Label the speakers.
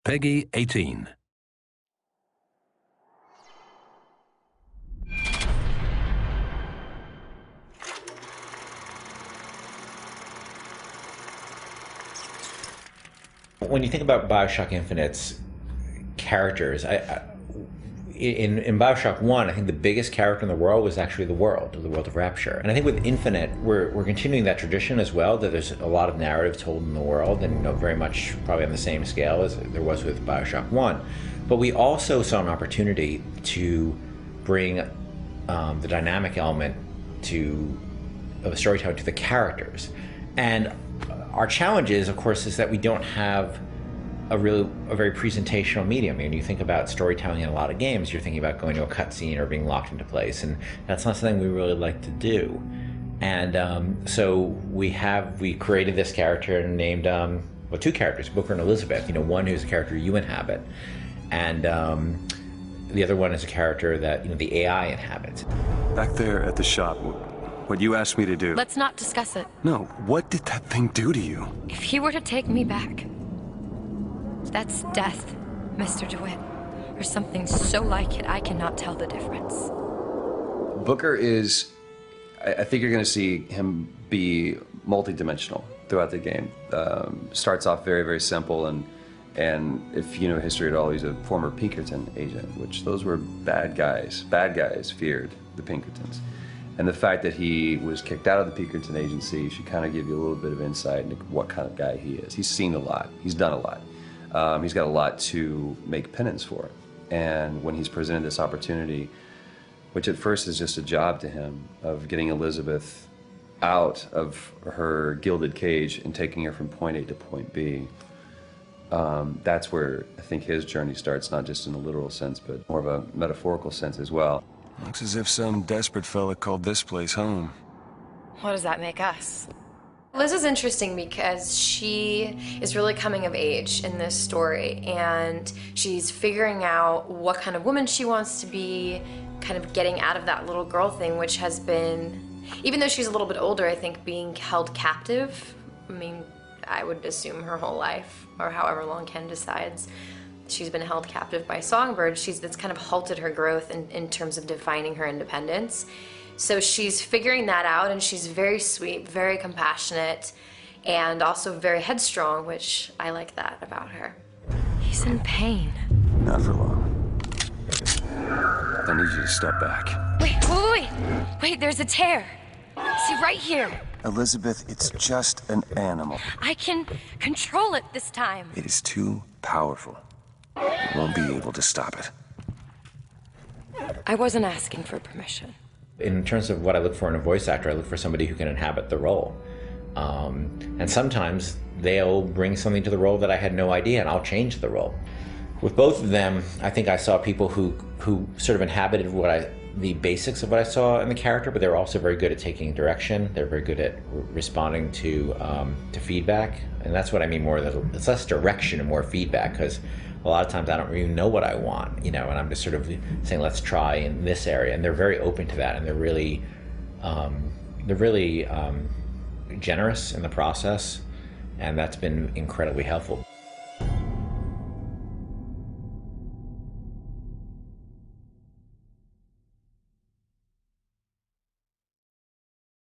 Speaker 1: Peggy 18.
Speaker 2: When you think about BioShock Infinite's characters, in BioShock 1, I think the biggest character in the world was actually the world of Rapture. And I think with Infinite, we're continuing that tradition as well, that there's a lot of narrative told in the world, and very much probably on the same scale as there was with BioShock 1. But we also saw an opportunity to bring the dynamic element of storytelling to the characters. And our challenge is, of course, is that we don't have a very presentational medium. I mean, you think about storytelling in a lot of games, you're thinking about going to a cutscene or being locked into place, and that's not something we really like to do. And so we created this character and named two characters, Booker and Elizabeth. One who's a character you inhabit, and the other one is a character that the AI inhabits.
Speaker 3: Back there at the shop, what you asked me to do.
Speaker 4: Let's not discuss it.
Speaker 3: No, what did that thing do to you?
Speaker 4: If he were to take me back, that's death, Mr. DeWitt. Or something so like it, I cannot tell the difference.
Speaker 5: Booker is, I think you're going to see him be multi-dimensional throughout the game. Starts off very, very simple, and if you know history at all, he's a former Pinkerton agent, which those were bad guys. Bad guys feared the Pinkertons. And the fact that he was kicked out of the Pinkerton agency should kind of give you a little bit of insight into what kind of guy he is. He's seen a lot. He's done a lot. He's got a lot to make penance for. And when he's presented this opportunity, which at first is just a job to him, of getting Elizabeth out of her gilded cage and taking her from point A to point B, that's where I think his journey starts, not just in a literal sense, but more of a metaphorical sense as well.
Speaker 3: Looks as if some desperate fella called this place home.
Speaker 4: What does that make us?
Speaker 6: Liz is interesting because she is really coming of age in this story, and she's figuring out what kind of woman she wants to be, kind of getting out of that little girl thing, which has been, even though she's a little bit older, I think being held captive, I mean, I would assume her whole life, or however long Ken decides, she's been held captive by Songbird. That's kind of halted her growth in terms of defining her independence. So she's figuring that out, and she's very sweet, very compassionate, and also very headstrong, which I like that about her.
Speaker 4: He's in pain.
Speaker 3: Not for long. I need you to step back.
Speaker 4: Wait, there's a tear. See, right here.
Speaker 3: Elizabeth, it's just an animal.
Speaker 4: I can control it this time.
Speaker 3: It is too powerful. You won't be able to stop it.
Speaker 4: I wasn't asking for permission.
Speaker 2: In terms of what I look for in a voice actor, I look for somebody who can inhabit the role. And sometimes they'll bring something to the role that I had no idea, and I'll change the role. With both of them, I think I saw people who sort of inhabited the basics of what I saw in the character, but they were also very good at taking direction. They're very good at responding to feedback, and that's what I mean more. It's less direction and more feedback, because a lot of times I don't even know what I want, and I'm just sort of saying, let's try in this area, and they're very open to that, and they're really generous in the process, and that's been incredibly helpful.